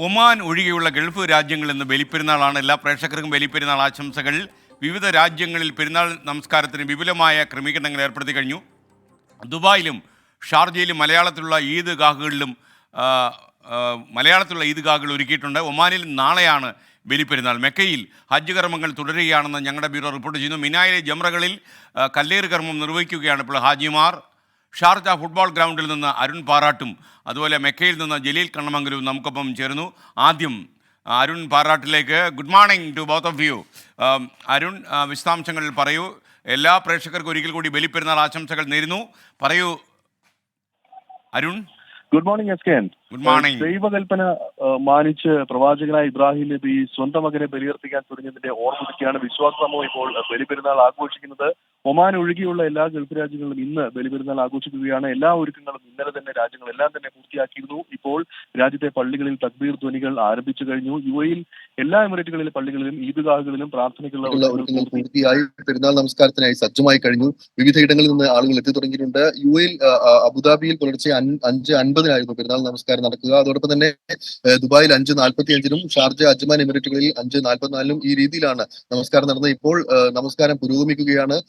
Oman ഒഴികെയുള്ള Gulf രാജ്യങ്ങളിൽ നിന്ന് ബലിപ്പെരുന്നാളാണ്. എല്ലാ പ്രേക്ഷകർക്കും ബലിപ്പെരുന്നാൾ ആശംസകൾ. വിവിധ രാജ്യങ്ങളിൽ പെരുന്നാൾ നമസ്കാരത്തിന് വിപുലമായ ക്രമീകരണങ്ങൾ ഏർപ്പെടുത്തി കഴിഞ്ഞു. ദുബായിലും ഷാർജയിലും മലയാളത്തിലുള്ള ഈദ്ഗാഹുകൾ ഒരുക്കിയിട്ടുണ്ട്. ഒമാനിൽ നാളെയാണ് ബലിപ്പെരുന്നാൾ. മെക്കയിൽ ഹജ്ജ് കർമ്മങ്ങൾ തുടരുകയാണെന്ന് ഞങ്ങളുടെ ബ്യൂറോ റിപ്പോർട്ട് ചെയ്യുന്നു. മിനായിലെ ജംറകളിൽ കല്ലേറ് കർമ്മം നിർവഹിക്കുകയാണ് ഇപ്പോൾ ഹാജിമാർ. ഷാർജ ഫുട്ബോൾ ഗ്രൗണ്ടിൽ നിന്ന് അരുൺ പാറാട്ടും അതുപോലെ മെക്കയിൽ നിന്ന് ജലീൽ കണ്ണമംഗലവും നമുക്കൊപ്പം ചേരുന്നു. ആദ്യം അരുൺ പാറാട്ടിലേക്ക്. Good morning to both of you. Arun, വിശദാംശങ്ങൾ പറയൂ. എല്ലാ പ്രേക്ഷകർക്കും ഒരിക്കൽ കൂടി ബലിപ്പെരുന്നാൾ ആശംസകൾ നേരുന്നു. പറയൂ Arun. Good morning S K. Good morning. ദൈവകൽപ്പന മാനിച്ച് പ്രവാചകനായ ഇബ്രാഹിം നബി സ്വന്തം മകനെ ബലിയർപ്പിക്കാൻ തുടങ്ങിയതിന്റെ ഓർമ്മയ്ക്കാണ് വിശ്വാസ സമൂഹം ഇപ്പോൾ ബലിപെരുന്നാൾ ആഘോഷിക്കുന്നത്. ഒമാൻ ഒഴികെയുള്ള എല്ലാ ഗൾഫ് രാജ്യങ്ങളിലും ഇന്ന് ബലിപെരുന്നാൾ ആഘോഷിക്കുകയാണ്. എല്ലാ ഒരുക്കങ്ങളും ഇന്നലെ തന്നെ രാജ്യങ്ങളെല്ലാം തന്നെ പൂർത്തിയാക്കിയിരുന്നു. ഇപ്പോൾ രാജ്യത്തെ പള്ളികളിൽ തക്ബീർ ധ്വനികൾ ആരംഭിച്ചു കഴിഞ്ഞു. യുഎഇയിൽ എല്ലാ എമിറേറ്റുകളിലെ പള്ളികളിലും ഈദ്ഗാഹുകളിലും പ്രാർത്ഥനയ്ക്കുള്ള പൂർത്തിയായി പെരുന്നാൾ നമസ്കാരത്തിനായി സജ്ജമായി കഴിഞ്ഞു. വിവിധയിടങ്ങളിൽ നിന്ന് ആളുകൾ എത്തി തുടങ്ങിയിട്ടുണ്ട്. യുഎഇയിൽ അബുദാബിയിൽ പുലർച്ചെ 5:50 പെരുന്നാൾ നമസ്കാരം നടക്കുക. അതോടൊപ്പം തന്നെ ദുബായിൽ 5:45 ഷാർജ അജ്മാൻ എമിറേറ്റുകളിൽ 5:44 ഈ രീതിയിലാണ് നമസ്കാരം നടന്നത്. ഇപ്പോൾ നമസ്കാരം പുരോഗമിക്കുകയാണ്.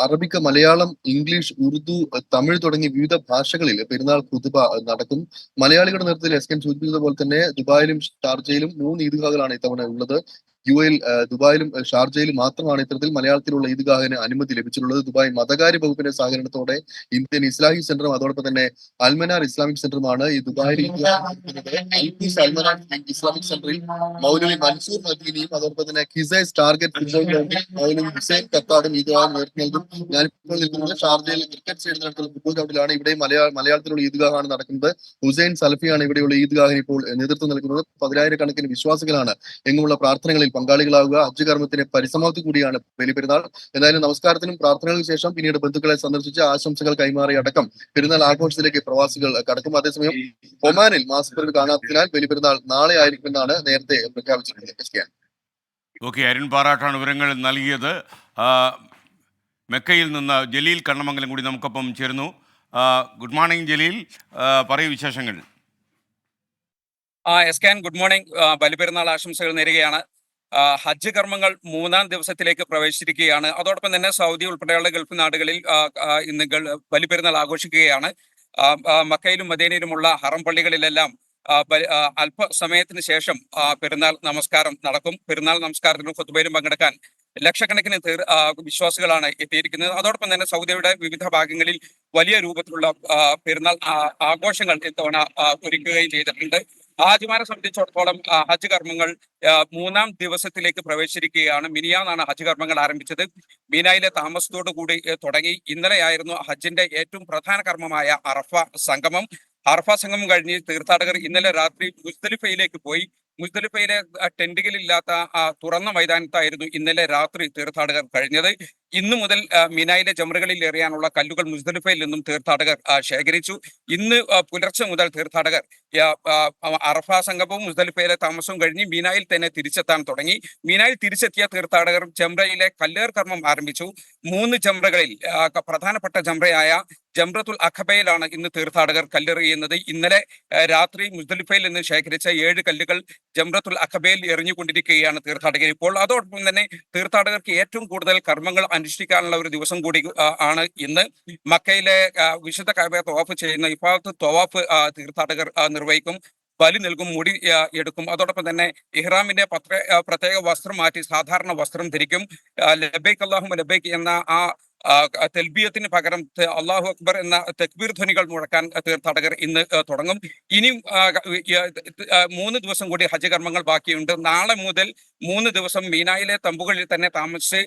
അറബിക്, മലയാളം, ഇംഗ്ലീഷ്, ഉറുദു, തമിഴ് തുടങ്ങി വിവിധ ഭാഷകളിൽ പെരുന്നാൾ ഖുതുബ നടക്കും. മലയാളികളുടെ നേതൃത്വത്തിൽ എസ് കെ സൂചിപ്പിച്ചതുപോലെ തന്നെ ദുബായിലും ഷാർജയിലും 3 ഈദ്ഗാഹുകളാണ് ഇത്തവണ ഉള്ളത്. യുഎയിൽ ദുബായിലും ഷാർജയിലും മാത്രമാണ് ഇത്തരത്തിൽ മലയാളത്തിലുള്ള ഈദ്ഗാഹിന് അനുമതി ലഭിച്ചിട്ടുള്ളത്. ദുബായ് മതകാര്യ വകുപ്പിന്റെ സഹകരണത്തോടെ ഇന്ത്യൻ ഇസ്ലാമിക് സെന്ററും അതോടൊപ്പം തന്നെ അൽമനാർ ഇസ്ലാമിക് സെന്ററുമാണ് ഈ ദുബായിൽ ഇസ്ലാമിക് സെന്ററിൽ മൗലവി മൻസൂർ മദീനിയും അതോടൊപ്പം തന്നെ ഖിസൈസ് ടാർഗറ്റ് ഫുട്ബോൾ ഗ്രൗണ്ടിൽ മൗലവി ഹുസൈൻ കത്താടും ഈദ്ഗാഹ് നേതൃത്വം നൽകും. ഞാനിപ്പോൾ നിൽക്കുന്നത് ഷാർജയിൽ ക്രിക്കറ്റ് സ്റ്റേഡിയത്തിനടുത്തുള്ള ഫുട്ബോൾ ഗ്രൗണ്ടിലാണ്. ഇവിടെ മലയാളത്തിലുള്ള ഈദ്ഗാഹാണ് നടക്കുന്നത്. ഹുസൈൻ സലഫിയാണ് ഇവിടെയുള്ള ഈദ്ഗാഹിന് ഇപ്പോൾ നേതൃത്വം നൽകുന്നത്. 10,000-കണക്കിന് വിശ്വാസികളാണ് എങ്ങുമുള്ള പ്രാർത്ഥനകളിൽ പങ്കാളികളാവുക. ഹജ്ജ് കർമ്മത്തിന്റെ പരിസമാപ്തി കൂടിയാണ് ബലിപെരുന്നാൾ. എന്തായാലും നമസ്കാരത്തിനും പ്രാർത്ഥനകൾക്ക് ശേഷം പിന്നീട് ബന്ധുക്കളെ സന്ദർശിച്ച് ആശംസകൾ കൈമാറി അടക്കം പെരുന്നാൾ ആഘോഷത്തിലേക്ക് പ്രവാസികൾ കടക്കും. അതേസമയം ഒമാനിൽ മാസപ്പിറവി കാണാത്തതിനാൽ ബലിപെരുന്നാൾ നാളെ ആയിരിക്കുമെന്നാണ് നേരത്തെ പ്രഖ്യാപിച്ചിട്ടുള്ളത്. ഓക്കെ, അരുൺ പാറാട്ടാണ് വിവരങ്ങൾ നൽകിയത്. മെക്കയിൽ നിന്ന് ജലീൽ കണ്ണമംഗലം കൂടി നമുക്കൊപ്പം ചേർന്നു. ഗുഡ് മോർണിംഗ് ജലീൽ, പറയൂ വിശേഷങ്ങൾ. Yes K, good morning. Baliperunnal ആശംസകൾ നേരുകയാണ്. ഹജ്ജ് കർമ്മങ്ങൾ 3-ാം ദിവസത്തിലേക്ക് പ്രവേശിച്ചിരിക്കുകയാണ്. അതോടൊപ്പം തന്നെ സൗദി ഉൾപ്പെടെയുള്ള ഗൾഫ് നാടുകളിൽ ഇന്ന് ബലിപെരുന്നാൾ ആഘോഷിക്കുകയാണ്. മക്കയിലും മദീനയിലുമുള്ള ഹറം പള്ളികളിലെല്ലാം അല്പസമയത്തിന് ശേഷം പെരുന്നാൾ നമസ്കാരം നടക്കും. പെരുന്നാൾ നമസ്കാരത്തിലും ഖുത്ബയിലും പങ്കെടുക്കാൻ ലക്ഷക്കണക്കിന് വിശ്വാസികളാണ് എത്തിയിരിക്കുന്നത്. അതോടൊപ്പം തന്നെ സൗദിയുടെ വിവിധ ഭാഗങ്ങളിൽ വലിയ രൂപത്തിലുള്ള പെരുന്നാൾ ആഘോഷങ്ങൾ ഇത്തവണ ഒരുക്കുകയും ചെയ്തിട്ടുണ്ട്. ഹാജിമാരെ സംബന്ധിച്ചിടത്തോളം ഹജ്ജ് കർമ്മങ്ങൾ 3-ാം ദിവസത്തിലേക്ക് പ്രവേശിച്ചിരിക്കുകയാണ്. മിനിയാന്നാണ് ഹജ്ജ് കർമ്മങ്ങൾ ആരംഭിച്ചത്. മീനായിലെ താമസത്തോടു കൂടി തുടങ്ങി. ഇന്നലെയായിരുന്നു ഹജ്ജിന്റെ ഏറ്റവും പ്രധാന കർമ്മമായ അറഫ സംഗമം. അറഫ സംഗമം കഴിഞ്ഞ് തീർത്ഥാടകർ ഇന്നലെ രാത്രി മുസ്ദലിഫയിലേക്ക് പോയി. മുസ്ദലിഫയിലെ ടെന്റുകളില്ലാത്ത തുറന്ന മൈതാനത്തായിരുന്നു ഇന്നലെ രാത്രി തീർത്ഥാടകർ കഴിഞ്ഞത്. ഇന്നു മുതൽ മിനായിലെ ജംറകളിൽ എറിയാനുള്ള കല്ലുകൾ മുസ്ദലിഫയിൽ നിന്നും തീർത്ഥാടകർ ശേഖരിച്ചു. ഇന്ന് പുലർച്ചെ മുതൽ തീർത്ഥാടകർ അറഫ സംഗമവും മുസ്ദലിഫയിലെ താമസവും കഴിഞ്ഞ് മീനായിൽ തന്നെ തിരിച്ചെത്താൻ തുടങ്ങി. മീനായിൽ തിരിച്ചെത്തിയ തീർത്ഥാടകർ ജംറയിലെ കല്ലേർ കർമ്മം ആരംഭിച്ചു. 3 ജംറകളിൽ പ്രധാനപ്പെട്ട ജംറയായ ജംറത്തുൽ അഖബയിലാണ് ഇന്ന് തീർത്ഥാടകർ കല്ലെറിയുന്നത്. ഇന്നലെ രാത്രി മുസ്ദലിഫയിൽ നിന്ന് ശേഖരിച്ച 7 കല്ലുകൾ ജംറത്തുൽ അഖബയിൽ എറിഞ്ഞുകൊണ്ടിരിക്കുകയാണ് തീർത്ഥാടകർ ഇപ്പോൾ. അതോടൊപ്പം തന്നെ തീർത്ഥാടകർക്ക് ഏറ്റവും കൂടുതൽ കർമ്മങ്ങൾ അനുഷ്ഠിക്കാനുള്ള ഒരു ദിവസം കൂടി ആണ് ഇന്ന്. മക്കയിലെ വിശുദ്ധ കഅബയെ തവാഫ് ചെയ്യുന്ന ഇഫാദത്ത് തവാഫ് തീർത്ഥാടകർ നിർവഹിക്കും. ബലി നൽകും, മുടി എടുക്കും. അതോടൊപ്പം തന്നെ ഇഹ്റാമിന്റെ പ്രത്യേക വസ്ത്രം മാറ്റി സാധാരണ വസ്ത്രം ധരിക്കും. ലബൈക്ക് അല്ലാഹുമ്മ ലബൈക്ക് എന്ന തെൽബിയത്തിന് പകരം അല്ലാഹു അക്ബർ എന്ന തക്ബീർ ധ്വനികൾ മുഴക്കാൻ തീർത്ഥാടകർ ഇന്ന് തുടങ്ങും. ഇനിയും 3 ദിവസം കൂടി ഹജ്ജ് കർമ്മങ്ങൾ ബാക്കിയുണ്ട്. നാളെ മുതൽ 3 ദിവസം മീനായിലെ തമ്പുകളിൽ തന്നെ താമസിച്ച്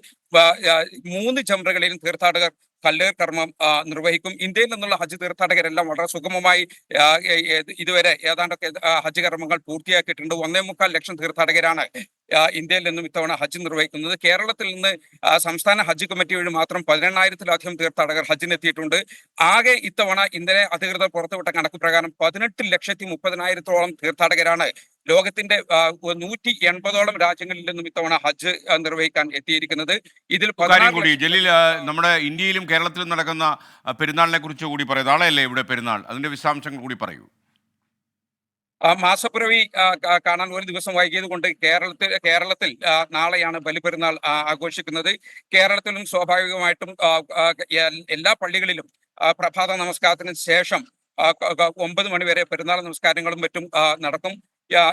3 ജംറകളിലും തീർത്ഥാടകർ കല്ലേർ കർമ്മം നിർവഹിക്കും. ഇന്ത്യയിൽ നിന്നുള്ള ഹജ്ജ് തീർത്ഥാടകരെല്ലാം വളരെ സുഗമമായി ഇതുവരെ ഏതാണ്ടൊക്കെ ഹജ്ജ് കർമ്മങ്ങൾ പൂർത്തിയാക്കിയിട്ടുണ്ട്. 1.25 ലക്ഷം തീർത്ഥാടകരാണ് ഇന്ത്യയിൽ നിന്നും ഇത്തവണ ഹജ്ജ് നിർവഹിക്കുന്നത്. കേരളത്തിൽ നിന്ന് സംസ്ഥാന ഹജ്ജ് കമ്മിറ്റി വഴി മാത്രം 18,000-ലധികം തീർത്ഥാടകർ ഹജ്ജിനെത്തിയിട്ടുണ്ട്. ആകെ ഇത്തവണ ഇന്നലെ അധികൃതർ പുറത്തുവിട്ട കണക്ക് പ്രകാരം 18,30,000-ഓളം തീർത്ഥാടകരാണ് ലോകത്തിന്റെ 180ഓളം രാജ്യങ്ങളിൽ നിന്നും ഇത്തവണ ഹജ്ജ് നിർവഹിക്കാൻ എത്തിയിരിക്കുന്നത്. ഇതിൽ കൂടി ജലീൽ, നമ്മുടെ ഇന്ത്യയിലും കേരളത്തിലും നടക്കുന്ന പെരുന്നാളിനെ കുറിച്ച് കൂടി പറയും. നാളെയല്ലേ ഇവിടെ പെരുന്നാൾ, അതിന്റെ വിശദാംശങ്ങൾ കൂടി പറയൂ. മാസപ്പിറവി കാണാൻ ഒരു ദിവസം വൈകിയത് കൊണ്ട് കേരളത്തിൽ നാളെയാണ് ബലിപെരുന്നാൾ ആഘോഷിക്കുന്നത്. കേരളത്തിലും സ്വാഭാവികമായിട്ടും എല്ലാ പള്ളികളിലും പ്രഭാത നമസ്കാരത്തിന് ശേഷം 9 മണി വരെ പെരുന്നാൾ നമസ്കാരങ്ങളും മറ്റും നടക്കും.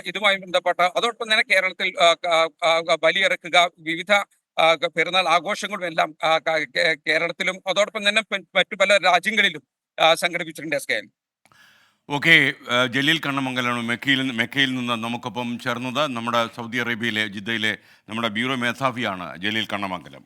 ഇതുമായി ബന്ധപ്പെട്ട അതോടൊപ്പം തന്നെ കേരളത്തിൽ ബലിയിറക്കുക, വിവിധ പെരുന്നാൾ ആഘോഷങ്ങളും എല്ലാം കേരളത്തിലും അതോടൊപ്പം തന്നെ മറ്റു പല രാജ്യങ്ങളിലും സംഘടിപ്പിച്ചിട്ടുണ്ട്. SKN. ഓക്കെ, ജലീൽ കണ്ണമംഗലാണ് മെക്കയിൽ നിന്ന് നമുക്കൊപ്പം ചേർന്നത്. നമ്മുടെ സൗദി അറേബ്യയിലെ ജിദ്ദയിലെ നമ്മുടെ ബ്യൂറോ മേധാവിയാണ് ജലീൽ കണ്ണമംഗലം.